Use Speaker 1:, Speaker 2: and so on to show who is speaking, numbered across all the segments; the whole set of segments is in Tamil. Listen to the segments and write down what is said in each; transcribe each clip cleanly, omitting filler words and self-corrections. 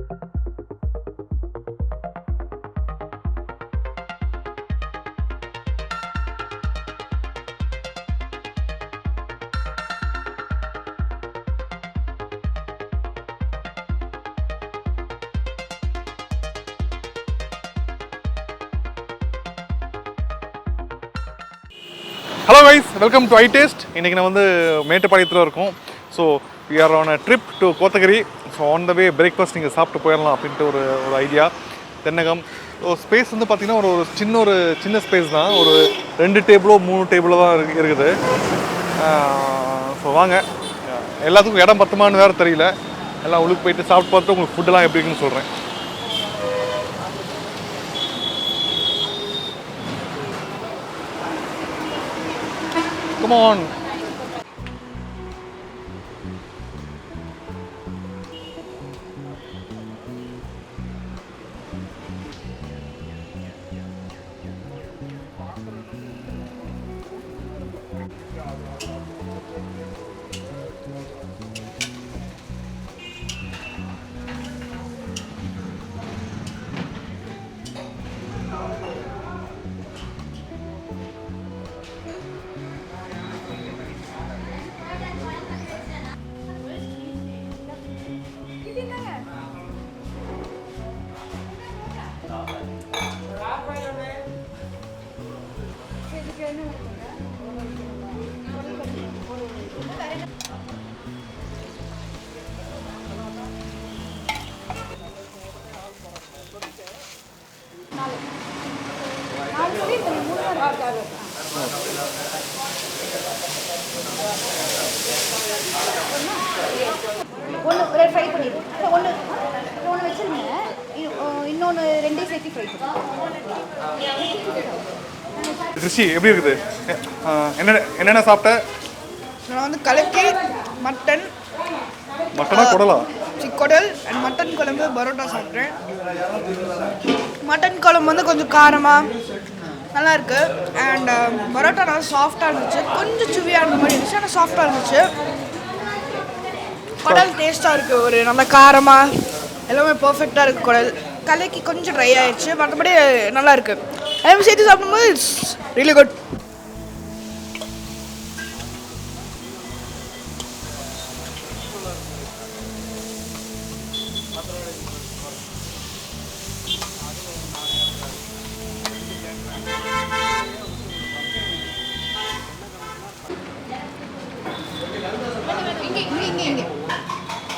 Speaker 1: Hello guys, welcome to itaste. இன்னைக்கு நான் வந்து மேட்டுப்பாளையத்தில் இருக்கோம். So we are on a trip to Kotagiri. So on the way breakfast நீங்கள் சாப்பிட்டு போயிடலாம் அப்படின்ட்டு ஒரு ஐடியா. தென்னகம் ஸ்பேஸ் வந்து பார்த்தீங்கன்னா ஒரு சின்ன ஸ்பேஸ் தான். ஒரு 2 டேபிளோ 3 டேபிளோ தான் இருக்குது. ஸோ வாங்க, எல்லாத்துக்கும் இடம் பத்துமான்னு வேறு தெரியல. எல்லாம் உள்ளுக்கு போயிட்டு சாப்பிட்டு பார்த்துட்டு உங்களுக்கு ஃபுட்டெல்லாம் எப்படி இருக்குன்னு சொல்கிறேன். Come on.
Speaker 2: ஒன்று ஃப்ரை பண்ணிடுவோம். ஒன்று வச்சுருங்க, இன்னொன்று 2 சேர்த்து ஃப்ரை பண்ணுவோம்.
Speaker 1: ரிஷி எப்படி இருக்குது? என்னென்ன சாப்பிட்ட?
Speaker 3: நான் வந்து கலக்கி மட்டனா
Speaker 1: குடலா
Speaker 3: குடல் அண்ட் மட்டன் குழம்பு பரோட்டா சாப்பிட்றேன். மட்டன் குழம்பு வந்து கொஞ்சம் காரமாக நல்லா இருக்கு. அண்ட் பரோட்டா நல்லா சாஃப்டாக இருந்துச்சு, கொஞ்சம் சுவியாக இருந்த மாதிரி இருந்துச்சு, ஆனால் சாஃப்டாக இருந்துச்சு. குடல் டேஸ்ட்டாக இருக்குது, ஒரு நல்ல காரமாக எல்லாமே பர்ஃபெக்டாக இருக்குது. குடல் கலக்கி கொஞ்சம் ட்ரை ஆயிடுச்சு, மற்றபடி நல்லா இருக்குது. எல்லாமே சேர்த்து சாப்பிடும்போது it's really good.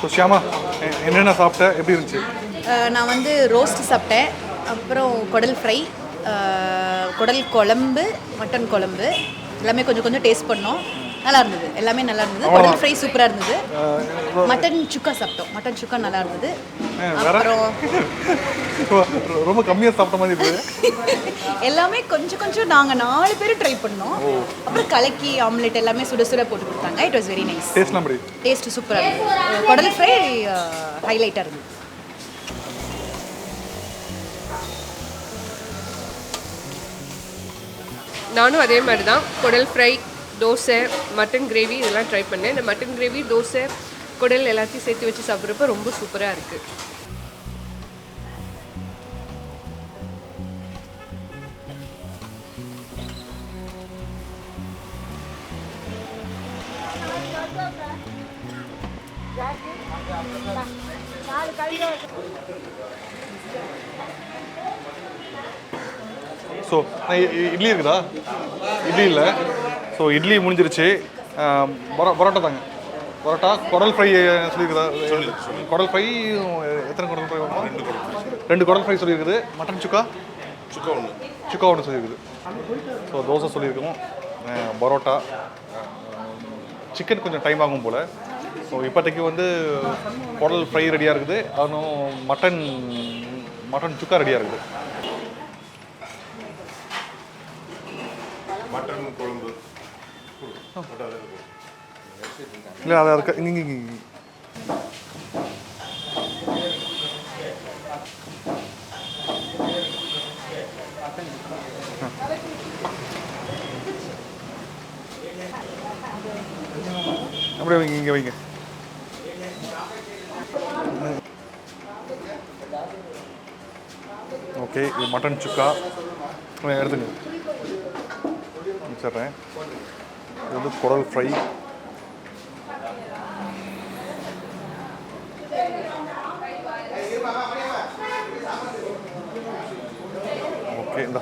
Speaker 1: So Shyama, என்னென்ன சாப்பிட்ட, எப்படி இருந்துச்சு?
Speaker 2: நான் வந்து ரோஸ்ட் சாப்பிட்டேன், அப்புறம் குடல் ஃப்ரை, குடல் குழம்பு, மட்டன் குழம்பு எல்லாமே கொஞ்சம் டேஸ்ட் பண்ணோம். நல்லா இருந்தது, எல்லாமே நல்லா இருந்தது. குடல் ஃப்ரை சூப்பராக இருந்தது. மட்டன் சுக்கா சாப்பிட்டோம், மட்டன் சுக்கா நல்லா இருந்தது. அப்புறம்
Speaker 1: ரொம்ப கம்மியாக சாப்பிட்ட மாதிரி இருக்குது.
Speaker 2: எல்லாமே கொஞ்சம் நாங்கள் 4 பேர் ட்ரை பண்ணோம். அப்புறம் கலக்கி ஆம்லெட் எல்லாமே சுட போட்டு கொடுத்தாங்க. It was very nice. Taste சூப்பராக இருந்தது. குடல் ஃப்ரை ஹைலைட்டாக இருந்தது.
Speaker 4: நானும் அதே மாதிரி தான் குடல் ஃப்ரை, தோசை, மட்டன் கிரேவி இதெல்லாம் ட்ரை பண்ணேன். இந்த மட்டன் கிரேவி, தோசை, குடல் எல்லாத்தையும் சேர்த்து வச்சு சாப்பிட்றப்ப ரொம்ப சூப்பராக இருக்குது.
Speaker 1: ஸோ இட்லி இருக்குதா? இட்லி இல்லை. ஸோ இட்லி முடிஞ்சிருச்சு. பரோட்டா தாங்க. பரோட்டா, குடல் ஃப்ரை சொல்லியிருக்குதா? குடல் ஃப்ரை எத்தனை குடல் ஃப்ரை வேணுமா? 2 குடல் ஃப்ரை சொல்லியிருக்குது. மட்டன் சுக்கா ஒன்று சொல்லியிருக்குது. ஸோ தோசை சொல்லியிருக்கோம். பரோட்டா, சிக்கன் கொஞ்சம் டைம் ஆகும் போல். ஸோ இப்போதைக்கு வந்து குடல் ஃப்ரை ரெடியாக இருக்குது. அதுவும் மட்டன் சுக்கா ரெடியாக இருக்குது.
Speaker 5: மட்டன் குழம்பு
Speaker 1: இல்லை, அதை இருக்க இங்கே அப்படியே வைங்க, இங்கே வைங்க. ஓகே, இது மட்டன் சுக்கா எடுத்துங்க வச்சிட்றேன். இது வந்து குடல் ஃப்ரை. ஓகே, இந்த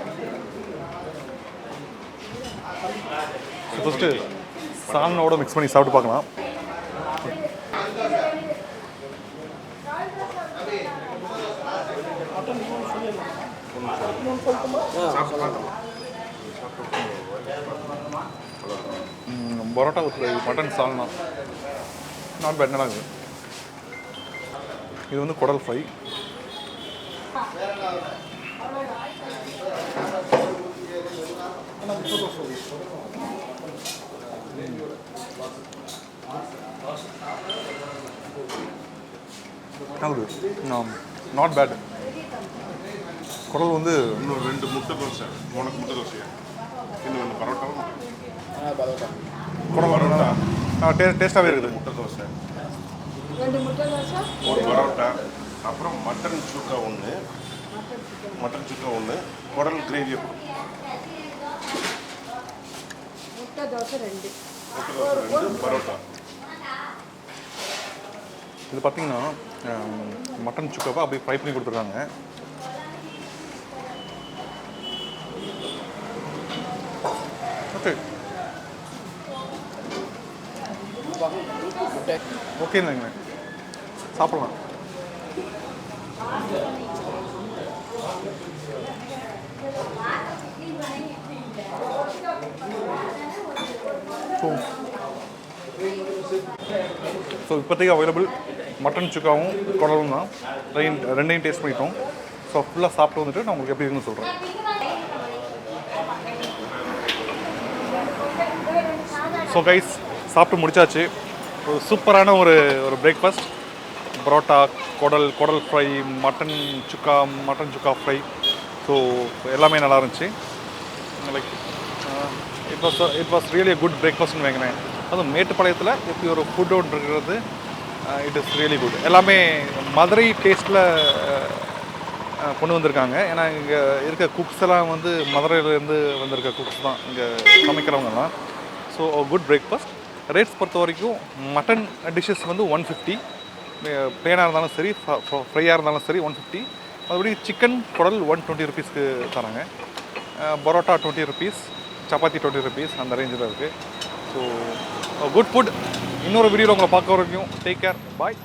Speaker 1: ஃபஸ்ட்டு சால்னோட மிக்ஸ் பண்ணி சாப்பிட்டு பார்க்கலாம். Parotta with mutton salna not bad, நல்லா இருக்குது. இது வந்து குடல் ஃப்ரை. Not bad. குடல் வந்து
Speaker 5: இன்னும் 2 முட்டை தோசை, உனக்கு முட்டை தோசையா, இன்னும் 2 பரோட்டாவும்
Speaker 1: குடல்
Speaker 5: பரோட்டா
Speaker 1: டேஸ்ட்டாகவே இருக்குது.
Speaker 5: முட்டை தோசை, ஒரு பரோட்டா, அப்புறம் மட்டன் சுக்கா ஒன்று, குடல் கிரேவி
Speaker 4: முட்டை தோசை 2
Speaker 5: பரோட்டா.
Speaker 1: இது பார்த்தீங்கன்னா மட்டன் சுக்காவை அப்படியே ஃப்ரை பண்ணி கொடுத்துருக்காங்க. ஓகே ஓகேங்க, சாப்பிடலாம். ஸோ இப்போதைக்கு அவைலபிள் மட்டன் சுக்காவும் குடலும் தான். ரெண்டையும் டேஸ்ட் பண்ணிட்டோம். ஸோ ஃபுல்லாக சாப்பிட்டு வந்துட்டு நான் உங்களுக்கு எப்படி இருக்குன்னு சொல்கிறேன். ஸோ கைஸ், சாப்பிட்டு முடிச்சாச்சு. ஒரு சூப்பரான ஒரு பிரேக்ஃபாஸ்ட். பரோட்டா, குடல் fry, mutton chukka fry. So எல்லாமே நல்லா இருந்துச்சு. Like it was really good பிரேக்ஃபாஸ்ட்னு வைங்களேன். அதுவும் மேட்டுப்பாளையத்தில் இப்படி ஒரு ஃபுட் ஒன்று இருக்கிறது, இட் இஸ் ரியலி குட். எல்லாமே மதுரை டேஸ்ட்டில் கொண்டு வந்திருக்காங்க. ஏன்னா இங்கே இருக்க குக்ஸ் எல்லாம் வந்து மதுரையிலேருந்து வந்திருக்க குக்ஸ் தான் இங்கே சமைக்கிறவங்கலாம். So good breakfast. ரேட்ஸ் பொறுத்த வரைக்கும் மட்டன் டிஷ்ஷஸ் வந்து 150, பிளேனாக இருந்தாலும் சரி, ஃப்ரையாக இருந்தாலும் சரி 150. மறுபடி சிக்கன் குடல் 120 ருபீஸ்க்கு தராங்க. பரோட்டா 20 ருபீஸ், சப்பாத்தி 20 ருபீஸ், அந்த ரேஞ்சில் இருக்குது. So good food. இன்னொரு வீடியோவில் உங்களை பார்க்க வரைக்கும் டேக் கேர், பாய்.